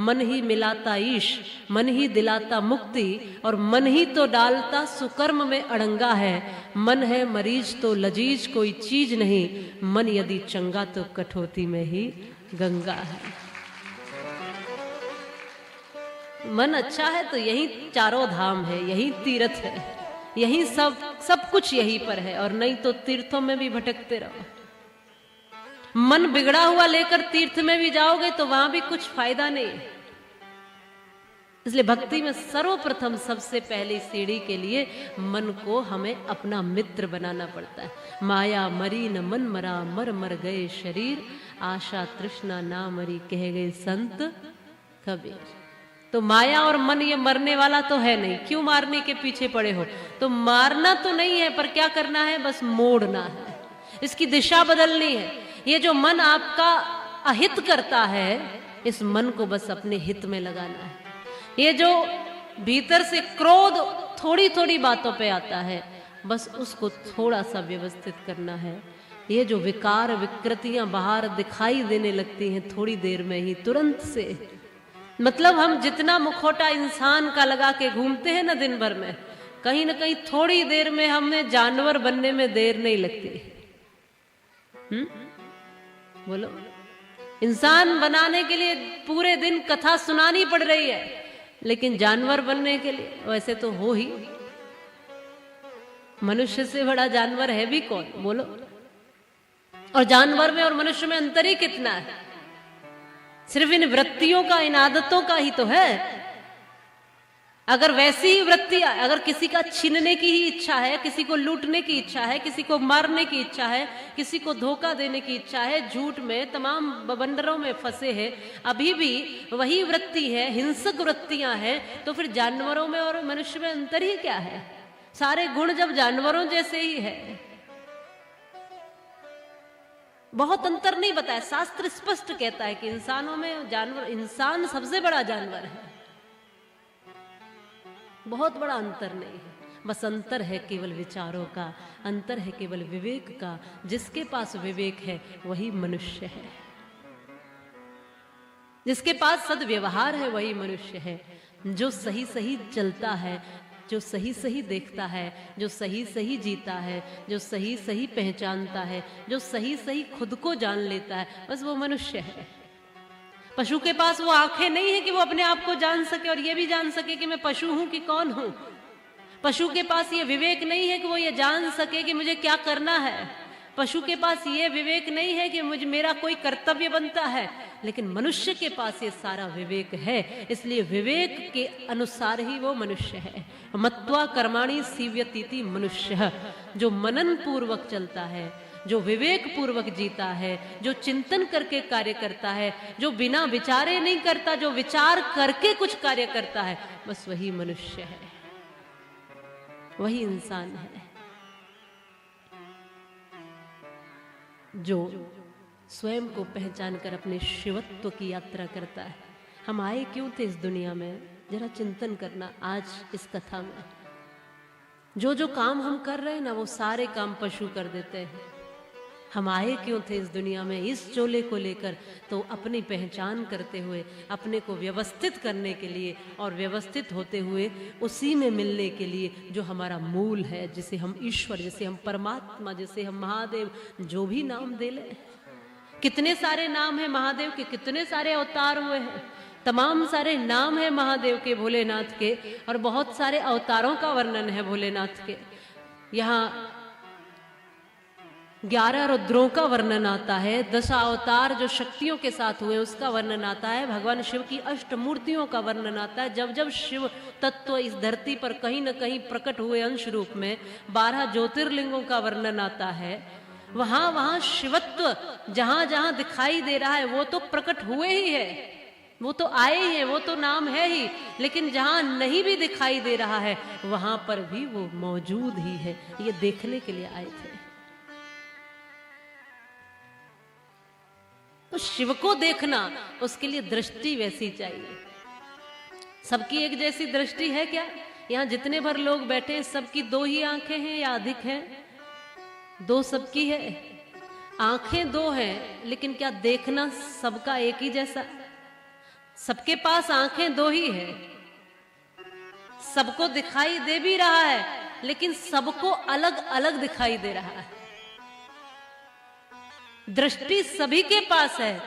मन ही मिलाता ईश, मन ही दिलाता मुक्ति, और मन ही तो डालता सुकर्म में अड़ंगा है। मन है मरीज तो लजीज कोई चीज नहीं, मन यदि चंगा तो कठौती में ही गंगा है। मन अच्छा है तो यही चारों धाम है, यही तीर्थ है, यही सब कुछ यहीं पर है, और नहीं तो तीर्थों में भी भटकते रहो। मन बिगड़ा हुआ लेकर तीर्थ में भी जाओगे तो वहां भी कुछ फायदा नहीं है। इसलिए भक्ति में सर्वप्रथम सबसे पहली सीढ़ी के लिए मन को हमें अपना मित्र बनाना पड़ता है। माया मरी न मन मरा, मर मर गए शरीर, आशा तृष्णा ना मरी कह गए संत कबीर। तो माया और मन ये मरने वाला तो है नहीं, क्यों मारने के पीछे पड़े हो? तो मारना तो नहीं है, पर क्या करना है? बस मोड़ना है, इसकी दिशा बदलनी है। ये जो मन आपका अहित करता है, इस मन को बस अपने हित में लगाना है। ये जो भीतर से क्रोध थोड़ी थोड़ी बातों पे आता है, बस उसको थोड़ा सा व्यवस्थित करना है। ये जो विकार विकृतियां बाहर दिखाई देने लगती हैं थोड़ी देर में ही, तुरंत से, मतलब हम जितना मुखौटा इंसान का लगा के घूमते हैं ना दिन भर में, कहीं ना कहीं थोड़ी देर में हमें जानवर बनने में देर नहीं लगती। बोलो, इंसान बनाने के लिए पूरे दिन कथा सुनानी पड़ रही है, लेकिन जानवर बनने के लिए वैसे तो हो ही। मनुष्य से बड़ा जानवर है भी कौन? बोलो। और जानवर में और मनुष्य में अंतर ही कितना है? सिर्फ इन वृत्तियों का, इन आदतों का ही तो है। अगर वैसी ही वृत्ति, अगर किसी का छीनने की ही इच्छा है, किसी को लूटने की इच्छा है, किसी को मारने की इच्छा है, किसी को धोखा देने की इच्छा है, झूठ में तमाम बवंडरों में फंसे हैं, अभी भी वही वृत्ति है, हिंसक वृत्तियां हैं, तो फिर जानवरों में और मनुष्य में अंतर ही क्या है? सारे गुण जब जानवरों जैसे ही है, बहुत अंतर नहीं बताया। शास्त्र स्पष्ट कहता है कि इंसानों में जानवर, इंसान सबसे बड़ा जानवर है, बहुत बड़ा अंतर नहीं है। बस अंतर है केवल विचारों का, अंतर है केवल विवेक का। जिसके पास विवेक है वही मनुष्य है, जिसके पास सद्व्यवहार है वही मनुष्य है। जो सही सही चलता है, जो सही सही देखता है, जो सही सही जीता है, जो सही सही पहचानता है, जो सही सही खुद को जान लेता है, बस वो मनुष्य है। पशु के पास वो आंखें नहीं है कि वो अपने आप को जान सके और ये भी जान सके कि मैं पशु हूं कि कौन हूं। पशु के पास ये विवेक नहीं है कि वो ये जान सके कि मुझे क्या करना है। पशु के पास ये विवेक नहीं है कि मुझे मेरा कोई कर्तव्य बनता है। लेकिन मनुष्य के पास ये सारा विवेक है, इसलिए विवेक के अनुसार ही वो मनुष्य है। मत्वा कर्माणि सीव्यतीति मनुष्य, जो मनन पूर्वक चलता है, जो विवेक पूर्वक जीता है, जो चिंतन करके कार्य करता है, जो बिना विचारे नहीं करता, जो विचार करके कुछ कार्य करता है, बस वही मनुष्य है, वही इंसान है। जो स्वयं को पहचान कर अपने शिवत्व की यात्रा करता है। हम आए क्यों थे इस दुनिया में, जरा चिंतन करना। आज इस कथा में जो जो काम हम कर रहे हैं ना, वो सारे काम पशु कर देते हैं। हम आए क्यों थे इस दुनिया में, इस चोले को लेकर, तो अपनी पहचान करते हुए, अपने को व्यवस्थित करने के लिए, और व्यवस्थित होते हुए उसी में मिलने के लिए जो हमारा मूल है, जिसे हम ईश्वर, जिसे हम परमात्मा, जिसे हम महादेव, जो भी नाम दे ले। कितने सारे नाम हैं महादेव के, कितने सारे अवतार हुए हैं, तमाम सारे नाम हैं महादेव के, भोलेनाथ के, और बहुत सारे अवतारों का वर्णन है भोलेनाथ के। यहाँ 11 रुद्रों का वर्णन आता है, 10 अवतार जो शक्तियों के साथ हुए उसका वर्णन आता है, भगवान शिव की अष्टमूर्तियों का वर्णन आता है। जब जब शिव तत्व इस धरती पर कहीं न कहीं प्रकट हुए अंश रूप में, 12 ज्योतिर्लिंगों का वर्णन आता है। वहां वहां शिवत्व जहां जहां दिखाई दे रहा है वो तो प्रकट हुए ही है, वो तो आए ही है, वो तो नाम है ही। लेकिन जहां नहीं भी दिखाई दे रहा है वहां पर भी वो मौजूद ही है। ये देखने के लिए आए थे। तो शिव को देखना, उसके लिए दृष्टि वैसी चाहिए। सबकी एक जैसी दृष्टि है क्या? यहाँ जितने भर लोग बैठे सबकी 2 ही आंखें हैं या अधिक हैं? 2 सबकी है। आंखें 2 हैं, लेकिन क्या देखना सबका एक ही जैसा? सबके पास आंखें दो ही है, सबको दिखाई दे भी रहा है, लेकिन सबको अलग अलग दिखाई दे रहा है। दृष्टि सभी के पास है,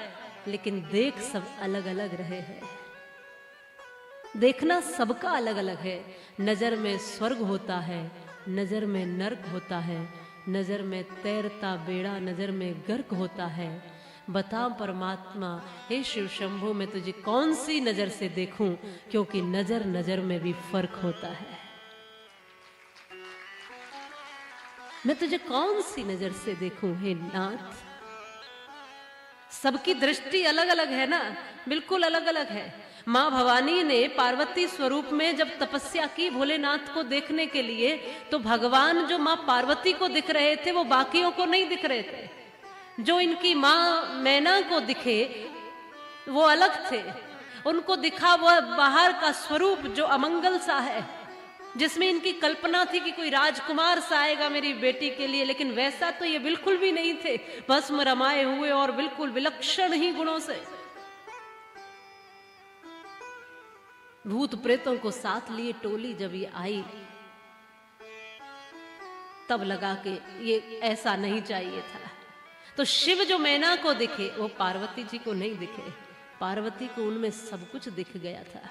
लेकिन देख सब अलग अलग रहे हैं। देखना सबका अलग अलग है। नजर में स्वर्ग होता है, नजर में नर्क होता है, नजर में तैरता बेड़ा, नजर में गर्क होता है। बता परमात्मा, हे शिव शंभो, मैं तुझे कौन सी नजर से देखूं, क्योंकि नजर नजर में भी फर्क होता है। मैं तुझे कौन सी नजर से देखूं हे नाथ। सबकी दृष्टि अलग अलग है ना, बिल्कुल अलग अलग है। मां भवानी ने पार्वती स्वरूप में जब तपस्या की भोलेनाथ को देखने के लिए, तो भगवान जो मां पार्वती को दिख रहे थे वो बाकियों को नहीं दिख रहे थे। जो इनकी मां मैना को दिखे वो अलग थे। उनको दिखा वह बाहर का स्वरूप जो अमंगल सा है, जिसमें इनकी कल्पना थी कि कोई राजकुमार सा आएगा मेरी बेटी के लिए, लेकिन वैसा तो ये बिल्कुल भी नहीं थे। भस्म रमाए हुए और बिल्कुल विलक्षण ही गुणों से। भूत प्रेतों को साथ लिए टोली जब ये आई, तब लगा कि ये ऐसा नहीं चाहिए था। तो शिव जो मैना को दिखे वो पार्वती जी को नहीं दिखे। पार्वती को उनमें सब कुछ दिख गया था।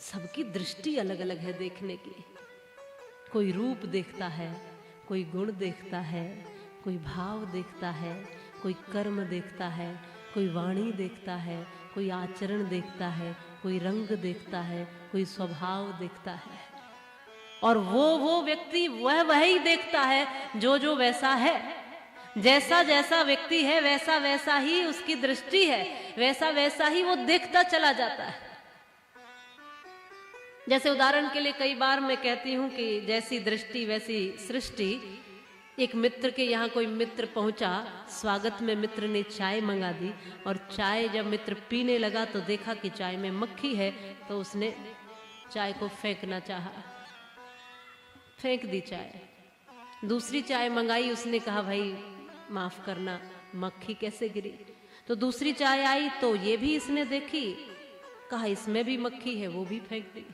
सबकी दृष्टि अलग अलग है देखने की। कोई रूप देखता है, कोई गुण देखता है, कोई भाव देखता है, कोई कर्म देखता है, कोई वाणी देखता है, कोई आचरण देखता है, कोई रंग देखता है, कोई स्वभाव देखता है। और वो व्यक्ति वही देखता है जो वैसा है। जैसा जैसा व्यक्ति है वैसा वैसा ही उसकी दृष्टि है, वैसा वैसा ही वो देखता चला जाता है। जैसे उदाहरण के लिए कई बार मैं कहती हूं कि जैसी दृष्टि वैसी सृष्टि। एक मित्र के यहाँ कोई मित्र पहुंचा, स्वागत में मित्र ने चाय मंगा दी, और चाय जब मित्र पीने लगा तो देखा कि चाय में मक्खी है, तो उसने चाय को फेंकना चाहा, फेंक दी चाय। दूसरी चाय मंगाई, उसने कहा भाई माफ करना, मक्खी कैसे गिरी। तो दूसरी चाय आई तो ये भी इसने देखी, कहा इसमें भी मक्खी है, वो भी फेंक दी।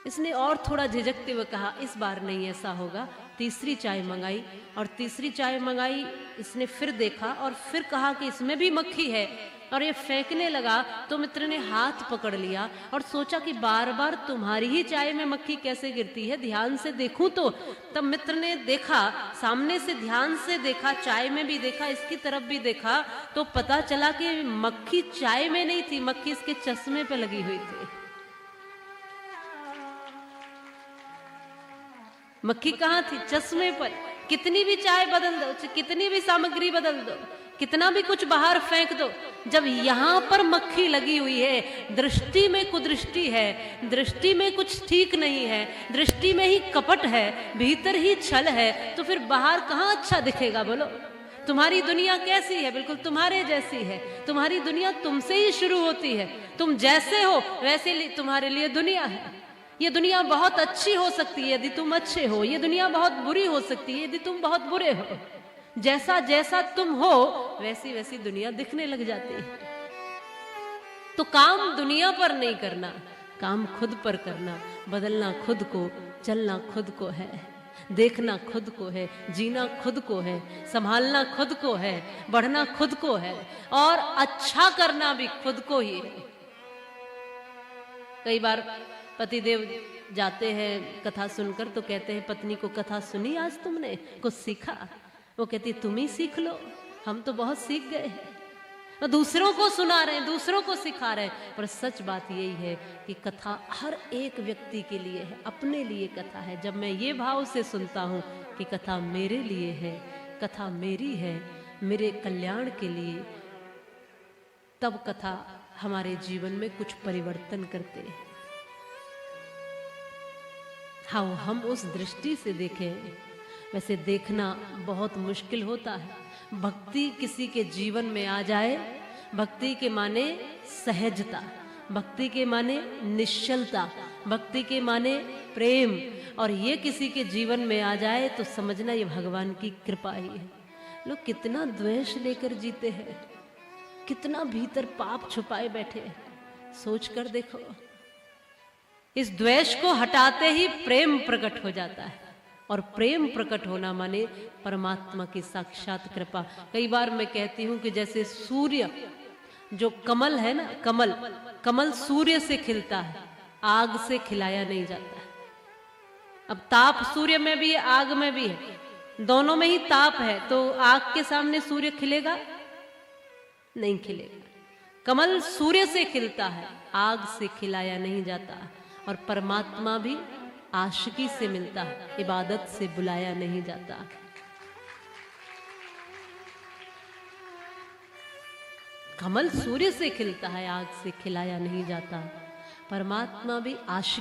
इसने और थोड़ा झिझकते हुए कहा इस बार नहीं ऐसा होगा। तीसरी चाय मंगाई, और तीसरी चाय मंगाई, इसने फिर देखा और फिर कहा कि इसमें भी मक्खी है, और ये फेंकने लगा। तो मित्र ने हाथ पकड़ लिया और सोचा कि बार बार तुम्हारी ही चाय में मक्खी कैसे गिरती है, ध्यान से देखूं तो। तब मित्र ने देखा, सामने से ध्यान से देखा, चाय में भी देखा, इसकी तरफ भी देखा, तो पता चला कि मक्खी चाय में नहीं थी, मक्खी इसके चश्मे पे लगी हुई थी। मक्खी कहाँ थी? चश्मे पर। कितनी भी चाय बदल दो, कितनी भी सामग्री बदल दो, कितना भी कुछ बाहर फेंक दो, जब यहां पर मक्खी लगी हुई है, दृष्टि में कुदृष्टि है, दृष्टि में कुछ ठीक नहीं है, दृष्टि में ही कपट है, भीतर ही छल है, तो फिर बाहर कहां अच्छा दिखेगा बोलो। तुम्हारी दुनिया कैसी है? बिल्कुल तुम्हारे जैसी है। तुम्हारी दुनिया तुमसे ही शुरू होती है। तुम जैसे हो वैसे तुम्हारे लिए दुनिया है। ये दुनिया बहुत अच्छी हो सकती है यदि तुम अच्छे हो, ये दुनिया बहुत बुरी हो सकती है यदि तुम बहुत बुरे हो। जैसा जैसा तुम हो वैसी वैसी दुनिया दिखने लग जाती है। तो काम दुनिया पर नहीं करना, काम खुद पर करना। बदलना खुद को, चलना खुद को है, देखना खुद को है, जीना खुद को है, संभालना खुद को है, बढ़ना खुद को है, और अच्छा करना भी खुद को ही है। कई बार पतिदेव जाते हैं कथा सुनकर, तो कहते हैं पत्नी को, कथा सुनी आज तुमने, कुछ सीखा? वो कहती तुम ही सीख लो, हम तो बहुत सीख गए हैं। दूसरों को सुना रहे हैं, दूसरों को सिखा रहे हैं। पर सच बात यही है कि कथा हर एक व्यक्ति के लिए है, अपने लिए कथा है। जब मैं ये भाव से सुनता हूं कि कथा मेरे लिए है, कथा मेरी है, मेरे कल्याण के लिए, तब कथा हमारे जीवन में कुछ परिवर्तन करते हैं। हाँ, हम उस दृष्टि से देखें। वैसे देखना बहुत मुश्किल होता है। भक्ति किसी के जीवन में आ जाए, भक्ति के माने सहजता, भक्ति के माने निश्चलता, भक्ति के माने प्रेम, और ये किसी के जीवन में आ जाए तो समझना ये भगवान की कृपा ही है। लोग कितना द्वेष लेकर जीते हैं, कितना भीतर पाप छुपाए बैठे हैं, सोच कर देखो। इस द्वेष को हटाते ही प्रेम प्रकट हो जाता है, और प्रेम प्रकट होना माने परमात्मा की साक्षात कृपा। कई बार मैं कहती हूं कि जैसे सूर्य, जो कमल है ना, कमल, कमल सूर्य से खिलता है, आग से खिलाया नहीं जाता है। अब ताप सूर्य में भी है, आग में भी है, दोनों में ही ताप है, तो आग के सामने सूर्य खिलेगा? नहीं खिलेगा। कमल सूर्य से खिलता है, आग से खिलाया नहीं जाता। और परमात्मा भी आशिकी से मिलता है, इबादत से बुलाया नहीं जाता। कमल सूर्य से खिलता है, आग से खिलाया नहीं जाता। परमात्मा भी आशिकी